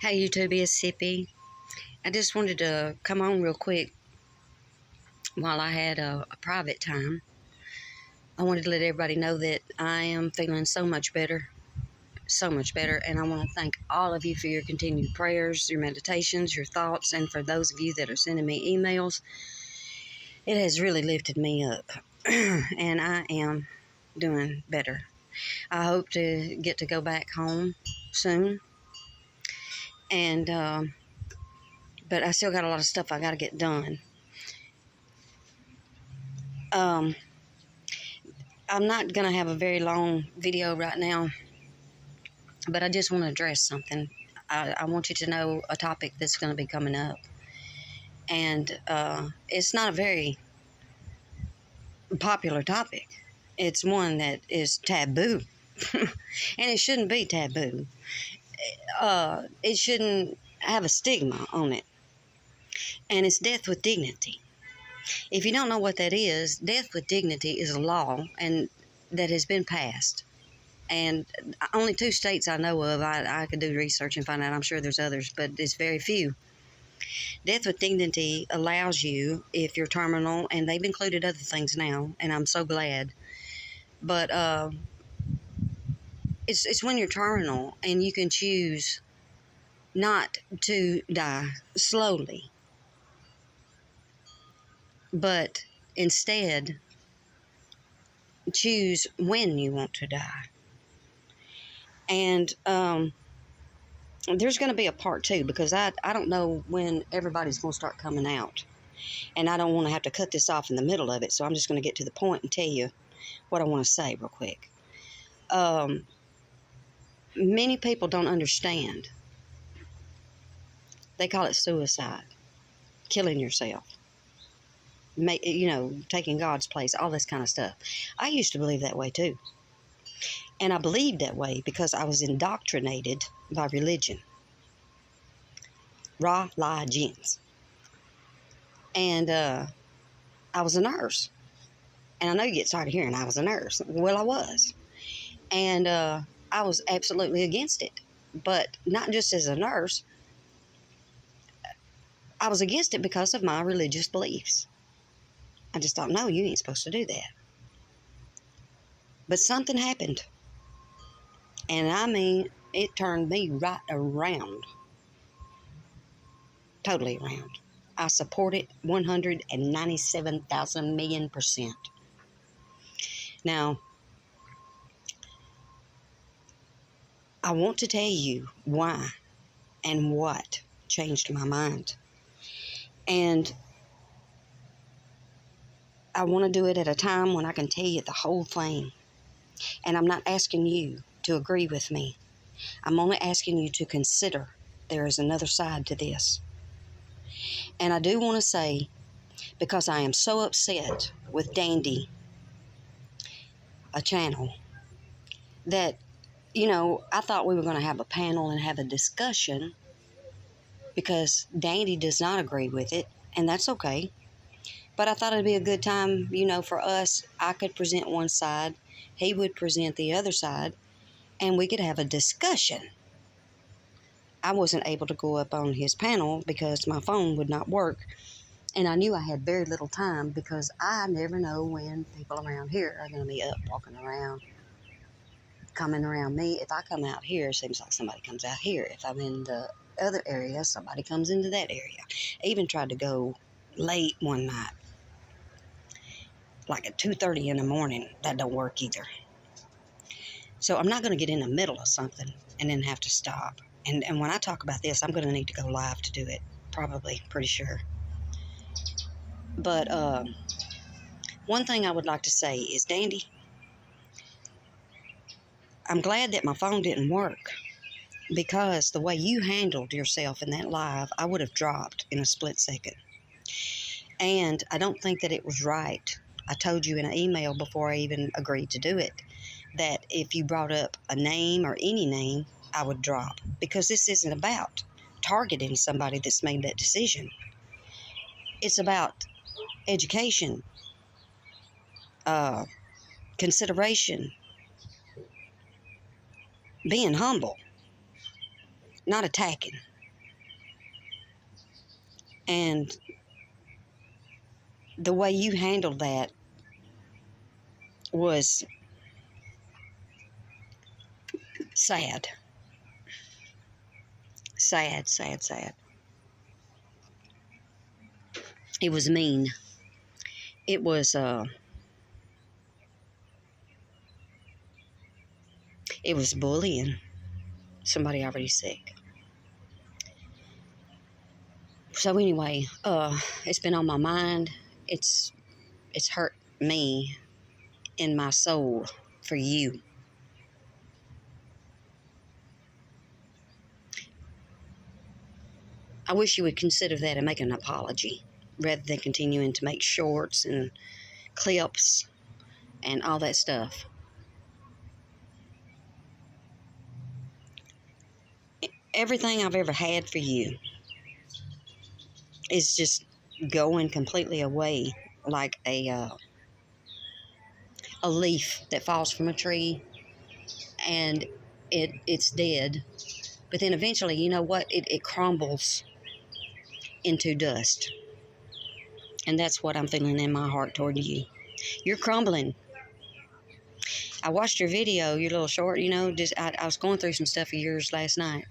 Hey YouTube, it's Sippy. I just wanted to come on real quick while I had a private time. I wanted to let everybody know that I am feeling so much better, and I want to thank all of you for your continued prayers, your meditations, your thoughts, and for those of you that are sending me emails. It has really lifted me up, and I am doing better. I hope to get to go back home soon, and but I still got a lot of stuff I got to get done. Um, I'm not going to have a very long video right now, but I just want to address something. I want you to know a topic that's going to be coming up. And it's not a very popular topic. It's one that is taboo. And it shouldn't be taboo. It shouldn't have a stigma on it. And it's death with dignity. If you don't know what that is, death with dignity is a law and that has been passed. And only 2 states I know of. I could do research and find out. I'm sure there's others, but it's very few. Death with dignity allows you, if you're terminal, and they've included other things now, and I'm so glad. But it's when you're terminal and you can choose not to die slowly, but instead choose when you want to die. And there's going to be a part 2 because I don't know when everybody's going to start coming out. And I don't want to have to cut this off in the middle of it, so I'm just going to get to the point and tell you what I want to say real quick. Many people don't understand. They call it suicide, killing yourself, taking God's place, all this kind of stuff. I used to believe that way too. And I believed that way because I was indoctrinated by religion. Religions. And I was a nurse. And I know you get tired of hearing I was a nurse. Well, I was. And I was absolutely against it. But not just as a nurse. I was against it because of my religious beliefs. I just thought, no, you ain't supposed to do that. But something happened. And I mean, it turned me right around. Totally around. I support it 197,000 million%. Now, I want to tell you why and what changed my mind. And I want to do it at a time when I can tell you the whole thing. And I'm not asking you to agree with me. I'm only asking you to consider there is another side to this. And I do want to say, because I am so upset with Dandy, a channel, that, I thought we were going to have a panel and have a discussion because Dandy does not agree with it, and that's okay. But I thought it'd be a good time, for us. I could present one side, he would present the other side, and we could have a discussion. I wasn't able to go up on his panel because my phone would not work. And I knew I had very little time because I never know when people around here are going to be up, walking around, coming around me. If I come out here, it seems like somebody comes out here. If I'm in the other area, somebody comes into that area. I even tried to go late one night, like at 2:30 in the morning. That don't work either. So I'm not going to get in the middle of something and then have to stop. And when I talk about this, I'm going to need to go live to do it. Probably, pretty sure. But one thing I would like to say is, Dandy, I'm glad that my phone didn't work because the way you handled yourself in that live, I would have dropped in a split second. And I don't think that it was right. I told you in an email before I even agreed to do it that if you brought up a name or any name, I would drop, because this isn't about targeting somebody that's made that decision. It's about education, consideration, being humble. not attacking. And the way you handled that was sad. Sad, sad, sad. It was mean. It was bullying. Somebody already sick. So anyway, it's been on my mind. It's hurt me in my soul for you. I wish you would consider that and make an apology rather than continuing to make shorts and clips and all that stuff. Everything I've ever had for you is just going completely away, like a leaf that falls from a tree and it's dead. But then eventually, you know what? It crumbles into dust. And that's what I'm feeling in my heart toward you. You're crumbling. I watched your video, your little short, I was going through some stuff of yours last night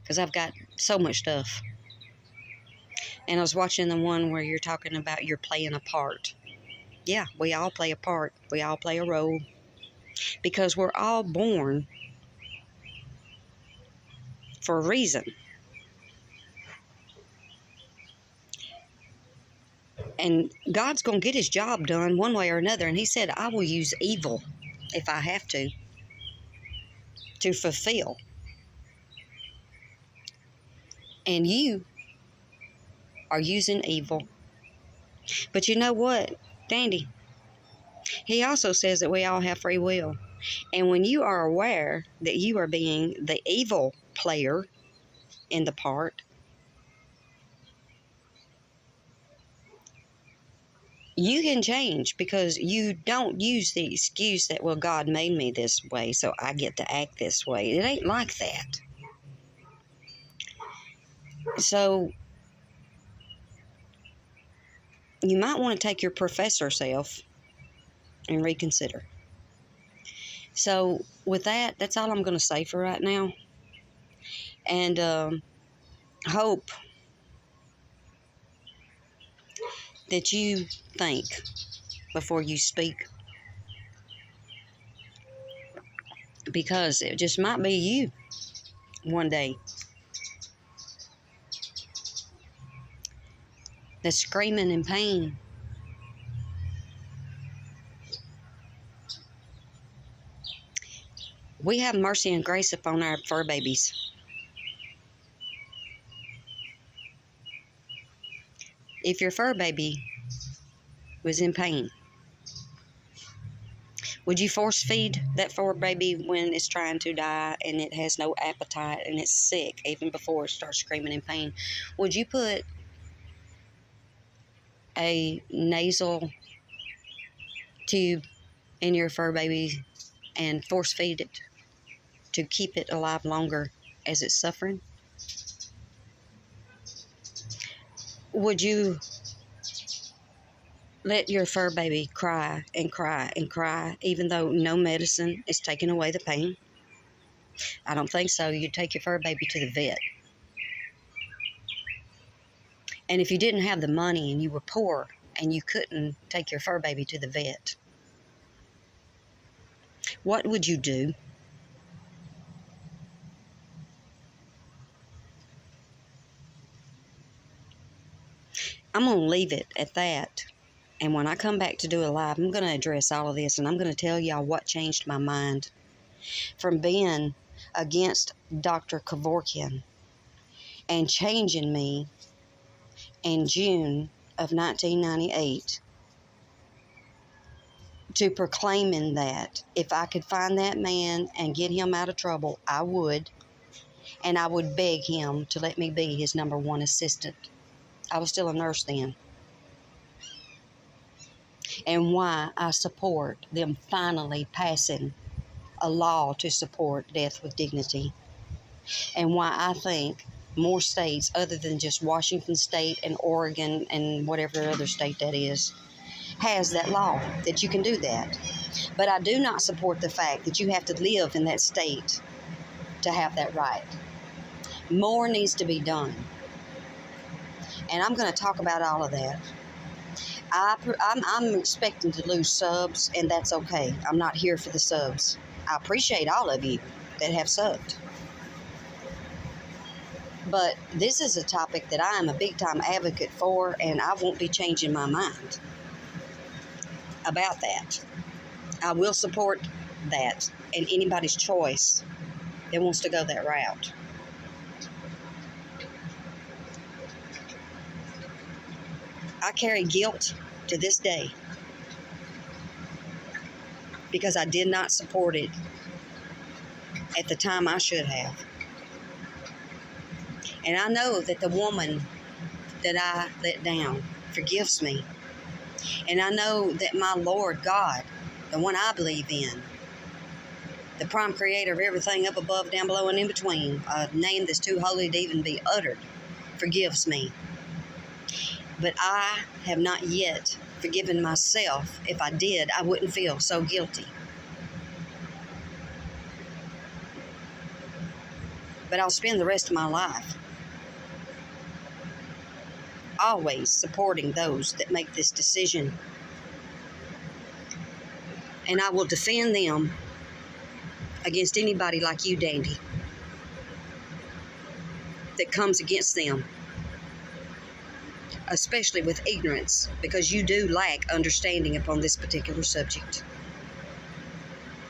because I've got so much stuff. And I was watching the one where you're talking about you're playing a part. Yeah, we all play a part. We all play a role because we're all born for a reason. And God's going to get his job done one way or another. And he said, I will use evil if I have to fulfill. And you are using evil. But you know what, Dandy? He also says that we all have free will. And when you are aware that you are being the evil player in the part, you can change because you don't use the excuse that, well, God made me this way, so I get to act this way. It ain't like that. So you might want to take your professor self and reconsider. So with that, that's all I'm going to say for right now. And hope that you think before you speak, because it just might be you one day that's screaming in pain. We have mercy and grace upon our fur babies. If your fur baby was in pain, would you force feed that fur baby when it's trying to die and it has no appetite and it's sick even before it starts screaming in pain? Would you put a nasal tube in your fur baby and force feed it to keep it alive longer as it's suffering? Would you let your fur baby cry and cry and cry even though no medicine is taking away the pain? I don't think so. You'd take your fur baby to the vet. And if you didn't have the money and you were poor and you couldn't take your fur baby to the vet, what would you do? I'm going to leave it at that. And when I come back to do a live, I'm going to address all of this, and I'm going to tell y'all what changed my mind from being against Dr. Kevorkian and changing me in June of 1998 to proclaiming that if I could find that man and get him out of trouble, I would. And I would beg him to let me be his number one assistant. I was still a nurse then. And why I support them finally passing a law to support death with dignity. and why I think more states other than just Washington State and Oregon and whatever other state that is has that law that you can do that. But I do not support the fact that you have to live in that state to have that right. More needs to be done. And I'm going to talk about all of that. I'm expecting to lose subs, and that's okay. I'm not here for the subs. I appreciate all of you that have subbed. But this is a topic that I am a big-time advocate for, and I won't be changing my mind about that. I will support that and anybody's choice that wants to go that route. I carry guilt to this day because I did not support it at the time I should have. And I know that the woman that I let down forgives me. And I know that my Lord God, the one I believe in, the prime creator of everything up above, down below, and in between, a name that's too holy to even be uttered, forgives me. But I have not yet forgiven myself. If I did, I wouldn't feel so guilty. But I'll spend the rest of my life always supporting those that make this decision. And I will defend them against anybody like you, Dandy, that comes against them, especially with ignorance, because you do lack understanding upon this particular subject.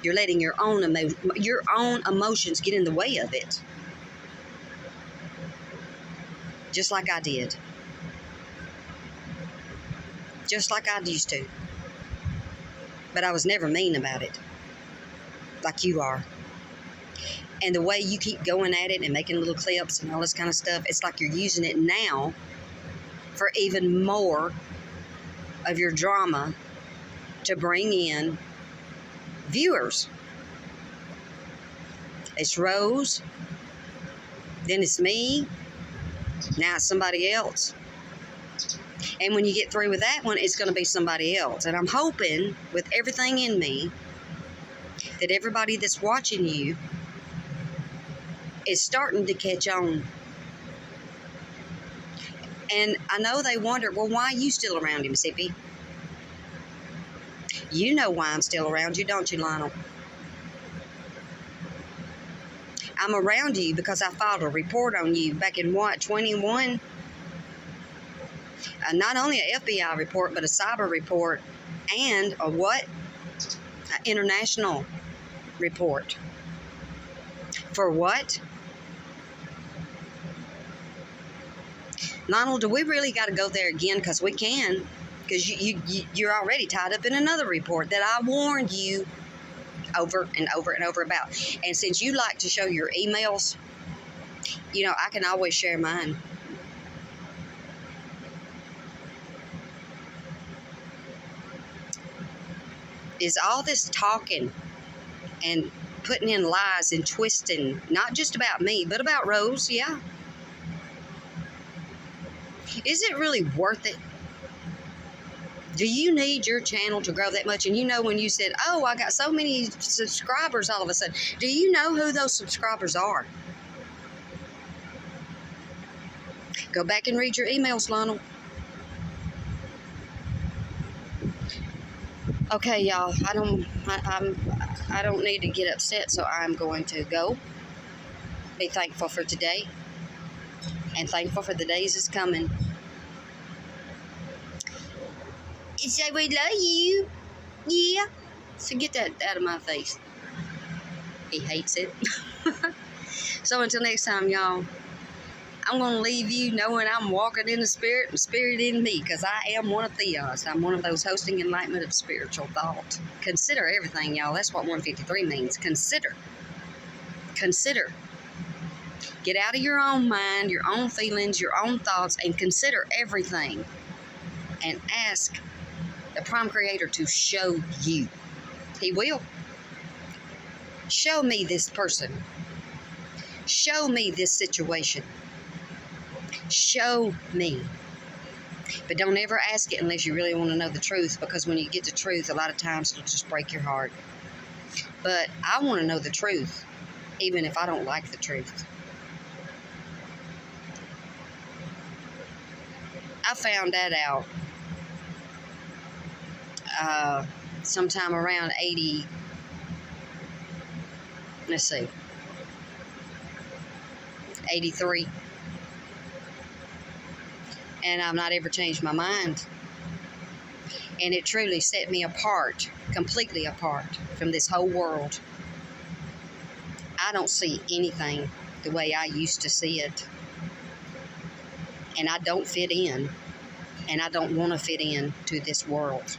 You're letting your own emotions get in the way of it, just like I did, just like I used to. But I was never mean about it, like you are. And the way you keep going at it and making little clips and all this kind of stuff, it's like you're using it now for even more of your drama to bring in viewers. It's Rose, then it's me, now it's somebody else. And when you get through with that one, it's going to be somebody else. And I'm hoping with everything in me that everybody that's watching you is starting to catch on. And I know they wonder, well, why are you still around him, Sippy? You know why I'm still around you, don't you, Lionel? I'm around you because I filed a report on you back in, 21? Not only an FBI report, but a cyber report and a what? An international report. For what? Lionel, do we really got to go there again? Because we can. Because you're already tied up in another report that I warned you over and over and over about. And since you like to show your emails, you know, I can always share mine. Is all this talking and putting in lies and twisting, not just about me, but about Rose, yeah. Is it really worth it? Do you need your channel to grow that much? And you know, when you said, oh, I got so many subscribers all of a sudden, do you know who those subscribers are? Go back and read your emails, Lionel. Okay, y'all, I don't need to get upset, so I'm going to go. Be thankful for today and thankful for the days that's coming. Say we love you. Yeah. So get that out of my face. He hates it. So until next time, y'all, I'm going to leave you knowing I'm walking in the Spirit and Spirit in me, because I am one of Theos. I'm one of those hosting enlightenment of spiritual thought. Consider everything, y'all. That's what 153 means. Consider. Consider. Get out of your own mind, your own feelings, your own thoughts, and consider everything. And ask the prime creator to show you. He will. Show me this person. Show me this situation. Show me. But don't ever ask it unless you really want to know the truth, because when you get the truth, a lot of times it'll just break your heart. But I want to know the truth, even if I don't like the truth. I found that out sometime around 83. And I've not ever changed my mind. And it truly set me apart, completely apart from this whole world. I don't see anything the way I used to see it. And I don't fit in. And I don't want to fit in to this world.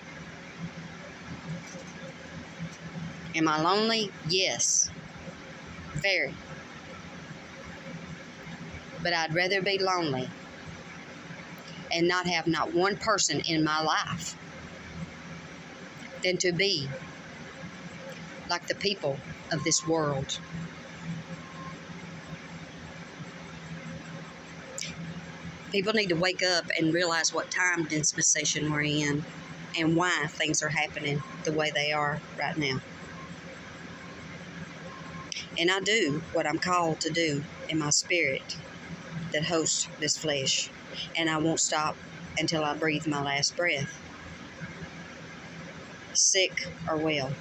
Am I lonely? Yes. Very. But I'd rather be lonely and not have not one person in my life than to be like the people of this world. People need to wake up and realize what time dispensation we're in and why things are happening the way they are right now. And I do what I'm called to do in my spirit that hosts this flesh. And I won't stop until I breathe my last breath, sick or well.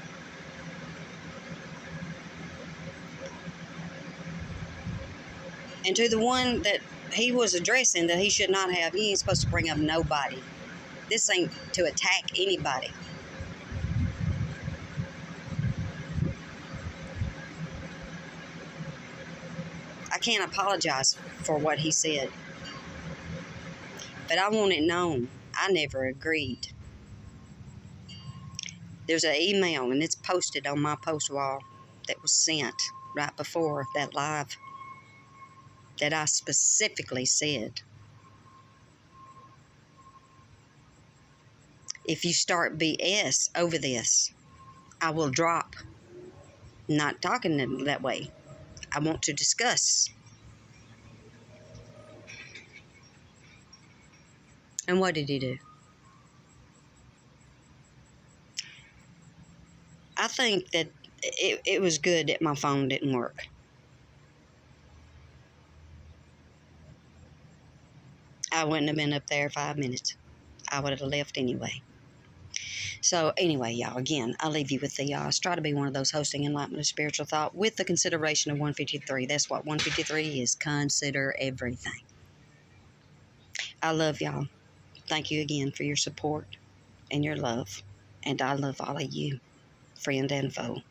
And to the one that he was addressing that he should not have, he ain't supposed to bring up nobody. This ain't to attack anybody. I can't apologize for what he said. But I want it known, I never agreed. There's an email, and it's posted on my post wall, that was sent right before that live, that I specifically said, if you start BS over this, I will drop. Not talking that way. I want to discuss. And what did he do? I think that it was good that my phone didn't work. I wouldn't have been up there 5 minutes. I would have left anyway. So anyway, y'all, again, I'll leave you with the try to be one of those hosting enlightenment of spiritual thought with the consideration of 153. That's what 153 is. Consider everything. I love y'all. Thank you again for your support and your love. And I love all of you, friend and foe.